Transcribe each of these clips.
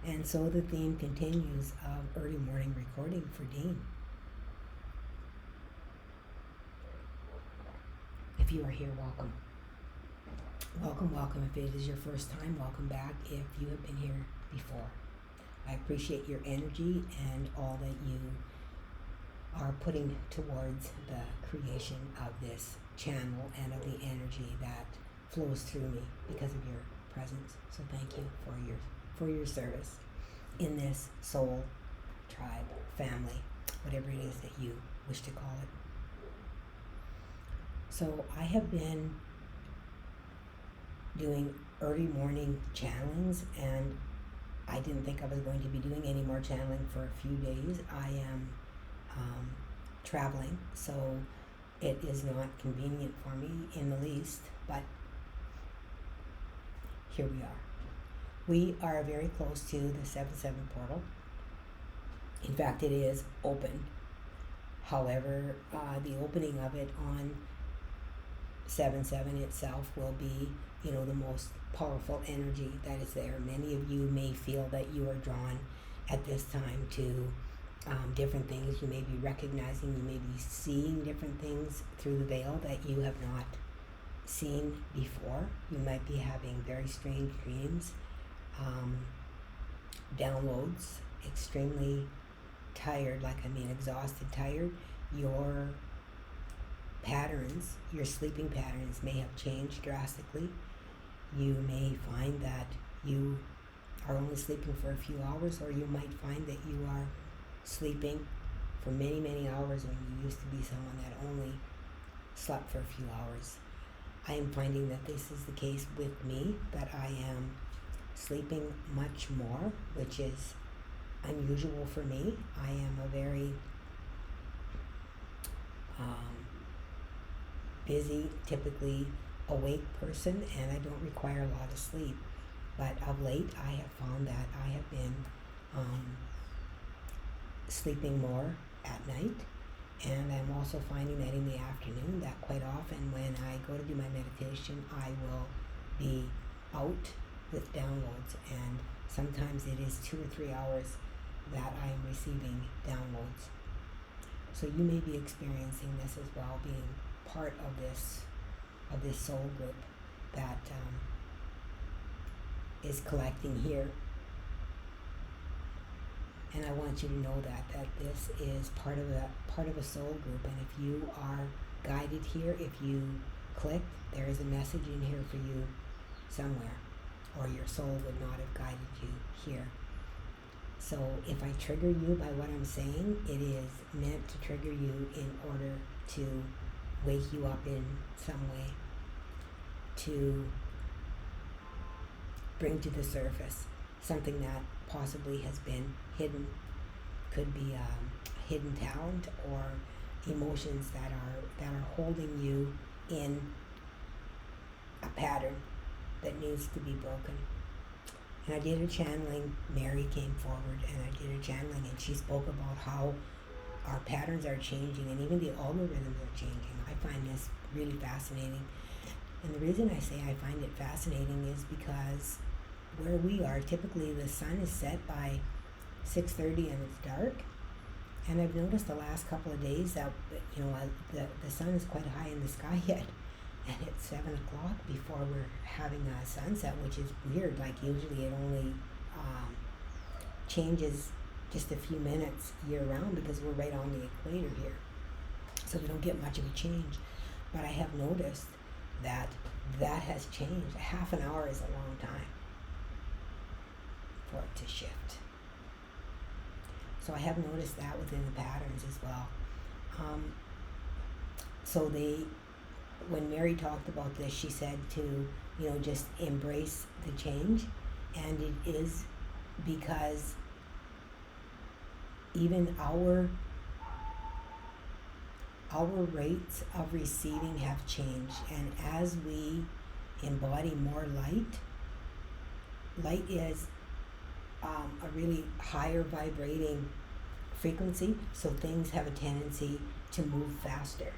And so the theme continues of early morning recording for Dene. If you are here, welcome. Welcome, welcome. If it is your first time, welcome back. If you have been here before, I appreciate your energy and all that you are putting towards the creation of this channel and of the energy that flows through me because of your presence. So thank you for your service in this soul, tribe, family, whatever it is that you wish to call it. So I have been doing early morning channelings, and I didn't think I was going to be doing any more channeling for a few days. I am traveling, so it is not convenient for me in the least, but here we are. We are very close to the 7-7 portal. In fact, it is open. However, the opening of it on 7-7 itself will be, the most powerful energy that is there. Many of you may feel that you are drawn at this time to different things. You may be recognizing, you may be seeing different things through the veil that you have not seen before. You might be having very strange dreams, downloads, extremely tired, exhausted, tired. Your patterns, your sleeping patterns may have changed drastically. You may find that you are only sleeping for a few hours, or you might find that you are sleeping for many, many hours when you used to be someone that only slept for a few hours. I am finding that this is the case with me, that I am sleeping much more, which is unusual for me. I am a very busy, typically awake person, and I don't require a lot of sleep. But of late, I have found that I have been sleeping more at night, and I'm also finding that in the afternoon, that quite often when I go to do my meditation, I will be out with downloads, and sometimes it is 2 or 3 hours that I am receiving downloads. So you may be experiencing this as well, being part of this soul group that is collecting here. And I want you to know that this is part of a soul group. And if you are guided here, if you click, there is a message in here for you somewhere, or your soul would not have guided you here. So if I trigger you by what I'm saying, it is meant to trigger you in order to wake you up in some way, to bring to the surface something that possibly has been hidden. Could be a hidden talent, or emotions that are holding you in a pattern that needs to be broken. And I did a channeling. Mary came forward, and I did a channeling, and she spoke about how our patterns are changing, and even the algorithms are changing. I find this really fascinating. And the reason I say I find it fascinating is because where we are, typically the sun is set by 6:30 and it's dark. And I've noticed the last couple of days that, the sun is quite high in the sky yet. And it's 7 o'clock before we're having a sunset, which is weird. Like usually it only changes just a few minutes year round because we're right on the equator here. So we don't get much of a change. But I have noticed that has changed. Half an hour is a long time for it to shift. So I have noticed that within the patterns as well. When Mary talked about this, she said to, just embrace the change. And it is because even our rates of receiving have changed. And as we embody more light is a really higher vibrating frequency, so things have a tendency to move faster.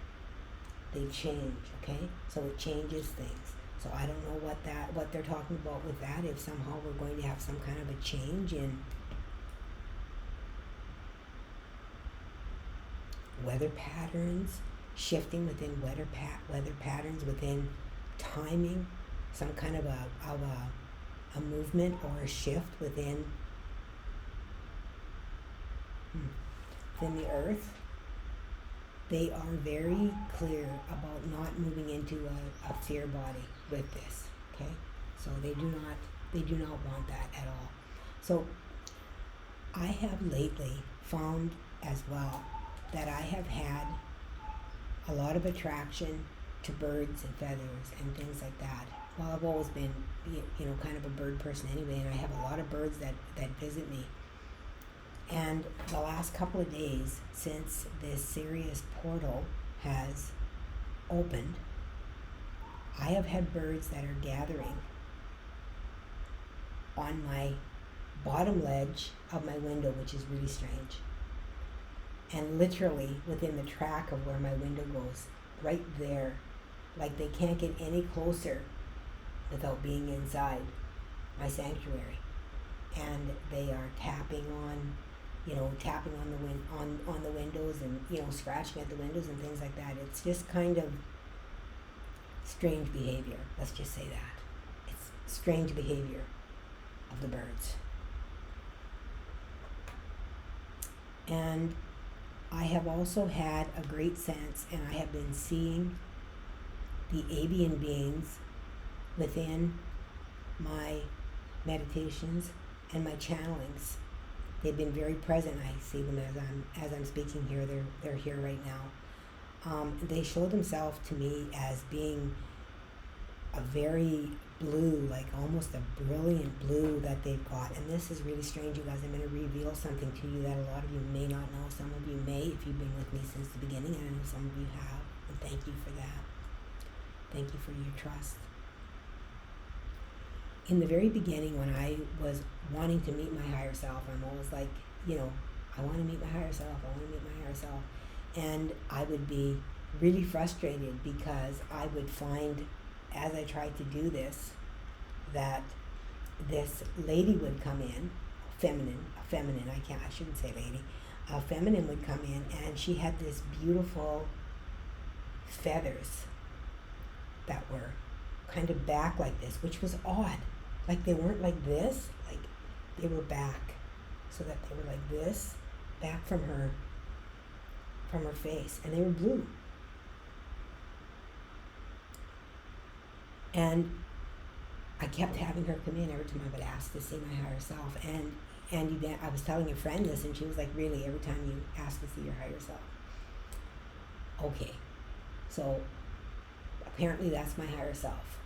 They change, okay? So it changes things. So I don't know what they're talking about with that, if somehow we're going to have some kind of a change in weather patterns, shifting within weather patterns, within timing, some kind of a movement or a shift within the earth. They are very clear about not moving into a fear body with this. Okay, so they do not want that at all. So I have lately found as well that I have had a lot of attraction to birds and feathers and things like that. Well, I've always been, kind of a bird person anyway, and I have a lot of birds that visit me. And the last couple of days, since this Sirius portal has opened, I have had birds that are gathering on my bottom ledge of my window, which is really strange. And literally within the track of where my window goes, right there, like they can't get any closer without being inside my sanctuary. And they are tapping on on the windows, and scratching at the windows and things like that. It's just kind of strange behavior. Let's just say that. It's strange behavior of the birds. And I have also had a great sense, and I have been seeing the avian beings within my meditations and my channelings. They've been very present. I see them as I'm speaking here. They're here right now. They show themselves to me as being a very blue, like almost a brilliant blue that they've got. And this is really strange, you guys. I'm going to reveal something to you that a lot of you may not know. Some of you may, if you've been with me since the beginning, and I know some of you have. And thank you for that. Thank you for your trust. In the very beginning, when I was wanting to meet my higher self, I'm always like, I want to meet my higher self. I want to meet my higher self. And I would be really frustrated because I would find, as I tried to do this, that this lady would come in, a feminine would come in, and she had this beautiful feathers that were kind of back like this, which was odd. Like they weren't like this, like they were back, so that they were like this, back from her face, and they were blue. And I kept having her come in every time I would ask to see my higher self. And I was telling a friend this, and she was like, really, every time you ask to see your higher self? Okay, so apparently that's my higher self.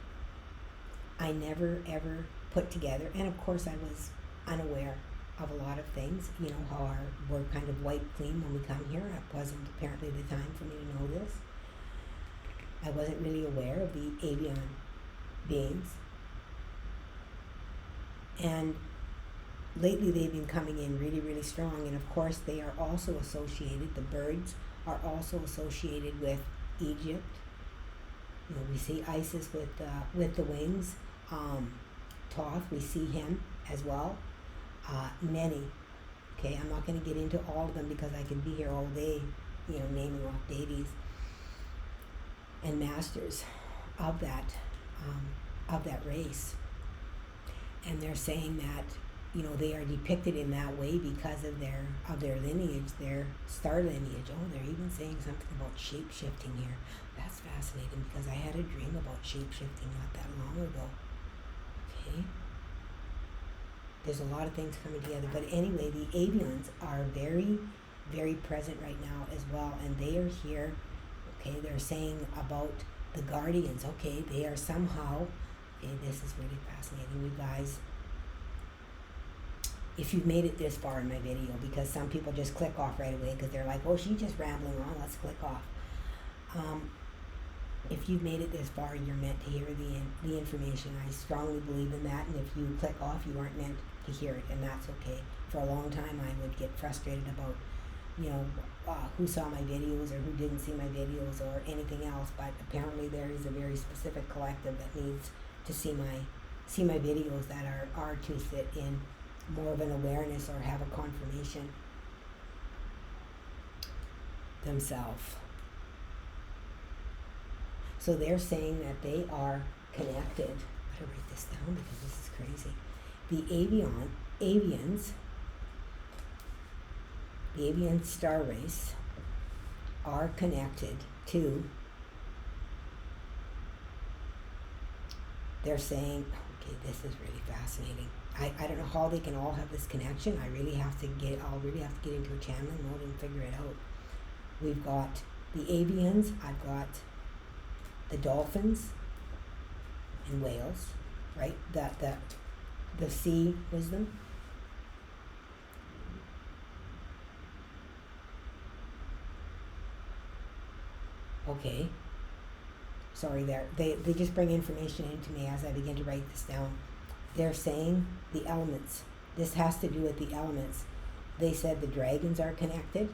I never ever put together, and of course I was unaware of a lot of things, how we're kind of wiped clean when we come here. It wasn't apparently the time for me to know this. I wasn't really aware of the avian beings. And lately they've been coming in really, really strong, and of course they are also associated, the birds are also associated with Egypt. We see Isis with the wings. Thoth, we see him as well. Many. Okay, I'm not going to get into all of them because I can be here all day, naming off deities and masters of that race. And they're saying that they are depicted in that way because of their lineage, their star lineage. Oh, they're even saying something about shape-shifting here. That's fascinating because I had a dream about shape-shifting not that long ago. Okay? There's a lot of things coming together. But anyway, the avians are very, very present right now as well. And they are here. Okay, they're saying about the guardians. Okay, they are somehow... Okay, this is really fascinating, you guys. If you've made it this far in my video, because some people just click off right away because they're like, oh, she's just rambling on, let's click off. If you've made it this far, you're meant to hear the information. I strongly believe in that, and if you click off, you aren't meant to hear it, and that's okay. For a long time, I would get frustrated about who saw my videos or who didn't see my videos or anything else, but apparently there is a very specific collective that needs to see my videos that are to sit in more of an awareness or have a confirmation themselves. So they're saying that they are connected. I better write this down because this is crazy. The Avian star race are connected to, they're saying, okay, this is really fascinating. I don't know how they can all have this connection. I'll really have to get into a channeling mode and figure it out. We've got the Avians, I've got the dolphins and whales, right? The sea wisdom. Okay. Sorry there. They just bring information into me as I begin to write this down. They're saying the elements. This has to do with the elements. They said the dragons are connected.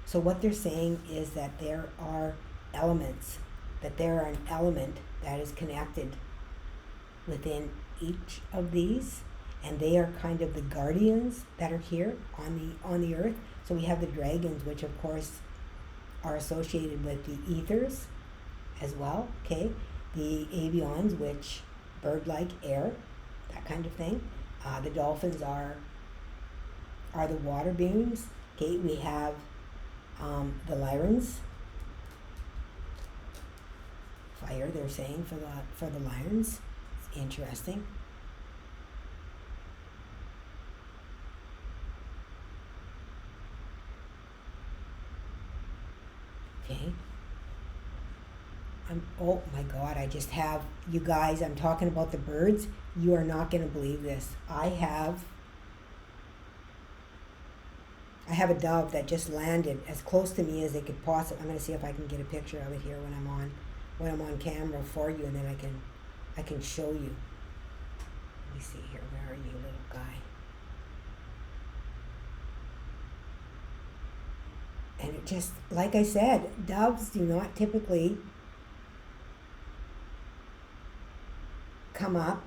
So what they're saying is that there are elements, that there are an element that is connected within each of these, and they are kind of the guardians that are here on the earth. So we have the dragons, which of course are associated with the ethers as well, okay? The avians, which bird-like air, that kind of thing. The dolphins are the water beings, okay? We have the lions, fire, they're saying for the lions. It's interesting. Okay. Oh my God, I just have, you guys, I'm talking about the birds. You are not going to believe this. I have a dove that just landed as close to me as they could possibly. I'm going to see if I can get a picture of it here when I'm on camera for you, and then I can show you. Let me see here. Where are you, little guy? And it just, like I said, doves do not typically come up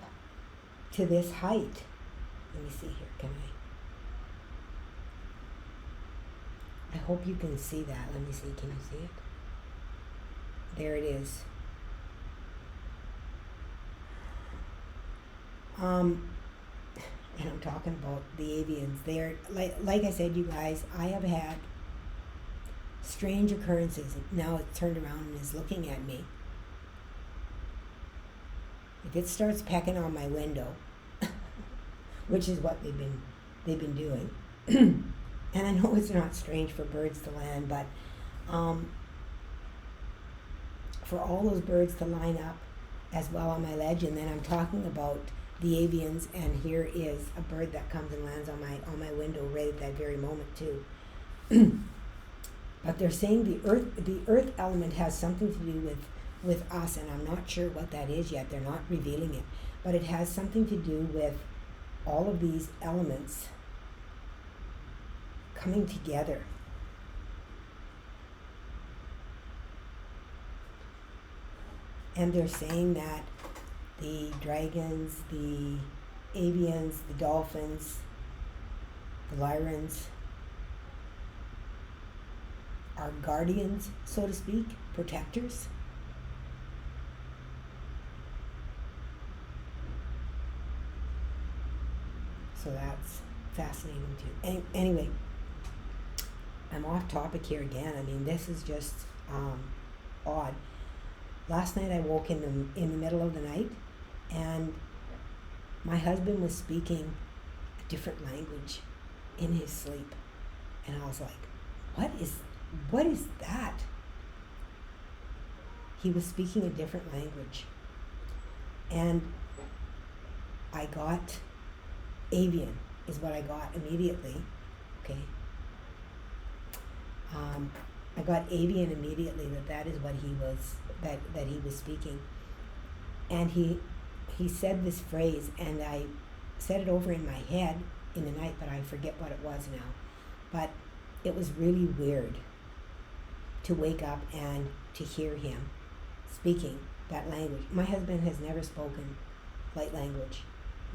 to this height. Let me see here. Can I hope you can see that. Let me see. Can you see it? There it is. And I'm talking about the avians. They're like I said, you guys, I have had strange occurrences. Now it's turned around and is looking at me. If it starts pecking on my window, which is what they've been doing, and I know it's not strange for birds to land, but for all those birds to line up as well on my ledge, and then I'm talking about the avians, and here is a bird that comes and lands on my window right at that very moment too. But they're saying the earth element has something to do with us, and I'm not sure what that is yet. They're not revealing it, but it has something to do with all of these elements coming together. And they're saying that the dragons, the avians, the dolphins, the lions are guardians, so to speak, protectors. So that's fascinating too. Anyway, I'm off topic here again. I mean, this is just odd. Last night I woke in the middle of the night, and my husband was speaking a different language in his sleep, and I was like, what is that? He was speaking a different language, and I got avian is what I got immediately. Okay. I got avian immediately, that is what he was, that he was speaking. And he he said this phrase, and I said it over in my head in the night, but I forget what it was now. But it was really weird to wake up and to hear him speaking that language. My husband has never spoken light language.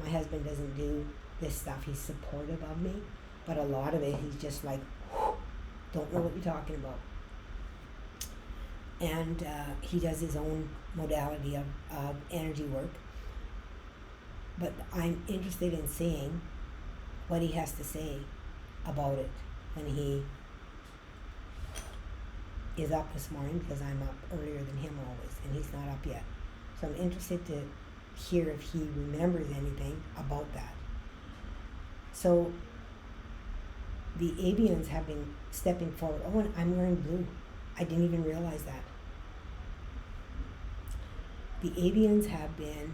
My husband doesn't do this stuff. He's supportive of me, but a lot of it, he's just like, don't know what you're talking about. And he does his own modality of energy work. But I'm interested in seeing what he has to say about it when he is up this morning, because I'm up earlier than him always, and he's not up yet. So I'm interested to hear if he remembers anything about that. So the Avians have been stepping forward. Oh, and I'm wearing blue. I didn't even realize that. The Avians have been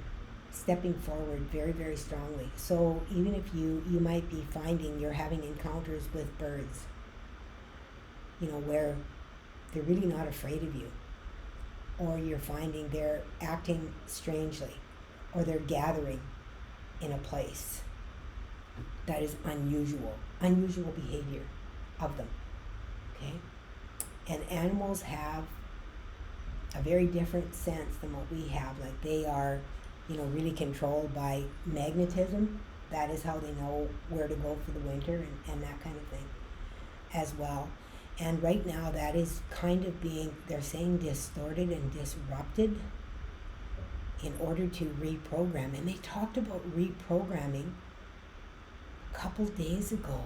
stepping forward very, very strongly. So even if you might be finding you're having encounters with birds, where they're really not afraid of you, or you're finding they're acting strangely, or they're gathering in a place that is unusual behavior of them, okay? And animals have a very different sense than what we have. Like, they are, really controlled by magnetism. That is how they know where to go for the winter and that kind of thing as well. And right now that is kind of being, they're saying, distorted and disrupted in order to reprogram. And they talked about reprogramming a couple days ago.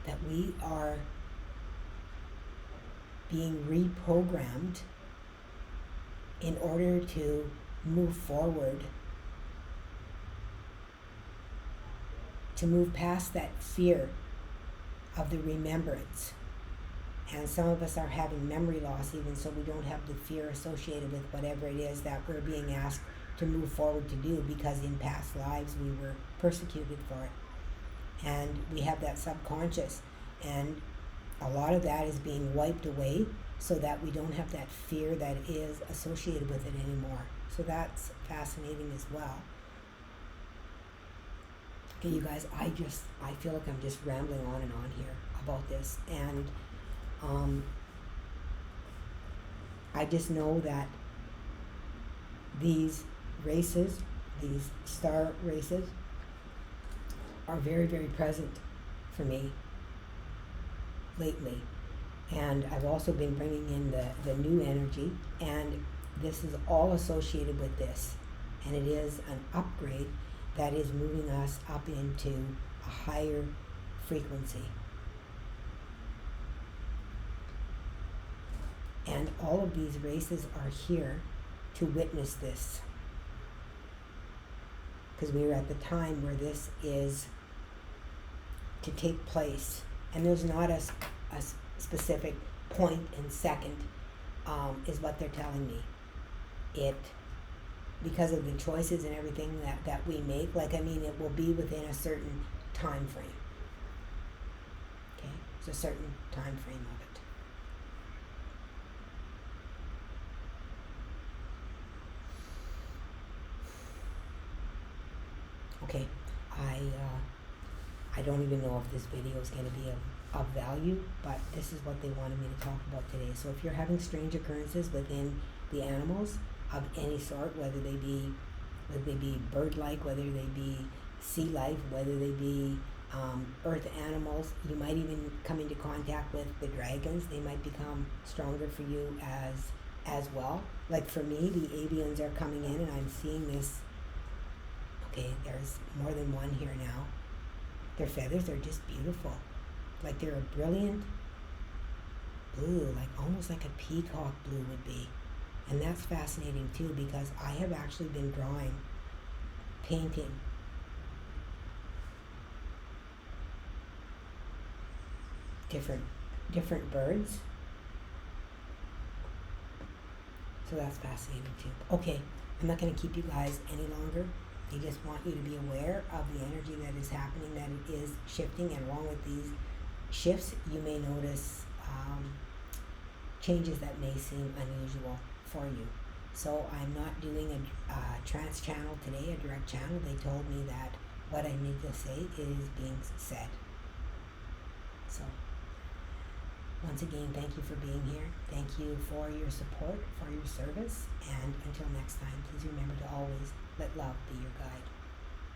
That we are being reprogrammed in order to move forward, to move past that fear of the remembrance. And some of us are having memory loss even, so we don't have the fear associated with whatever it is that we're being asked to move forward to do, because in past lives we were persecuted for it. And we have that subconscious, and a lot of that is being wiped away so that we don't have that fear that is associated with it anymore. So that's fascinating as well. Okay, you guys, I feel like I'm just rambling on and on here about this, and I just know that these races, these star races, are very, very present for me lately. And I've also been bringing in the new energy, and this is all associated with this. And it is an upgrade that is moving us up into a higher frequency. And all of these races are here to witness this, because we are at the time where this is to take place. And there's not a specific point and second, is what they're telling me. Because of the choices and everything that we make, it will be within a certain time frame. Okay, it's a certain time frame of it. Okay, I don't even know if this video is going to be of value, but this is what they wanted me to talk about today. So if you're having strange occurrences within the animals of any sort, whether they be bird-like, whether they be sea life, whether they be earth animals, you might even come into contact with the dragons. They might become stronger for you as well. Like for me, the Avians are coming in, and I'm seeing this. Okay, there's more than one here now. Their feathers are just beautiful. Like they're a brilliant blue, like almost like a peacock blue would be. And that's fascinating too, because I have actually been painting different birds. So that's fascinating too. Okay, I'm not going to keep you guys any longer. I just want you to be aware of the energy that is happening, that it is shifting, and along with these shifts, you may notice changes that may seem unusual for you. So I'm not doing a trans channel today, a direct channel. They told me that what I need to say is being said. So once again, thank you for being here. Thank you for your support, for your service, and until next time, please remember to always let love be your guide.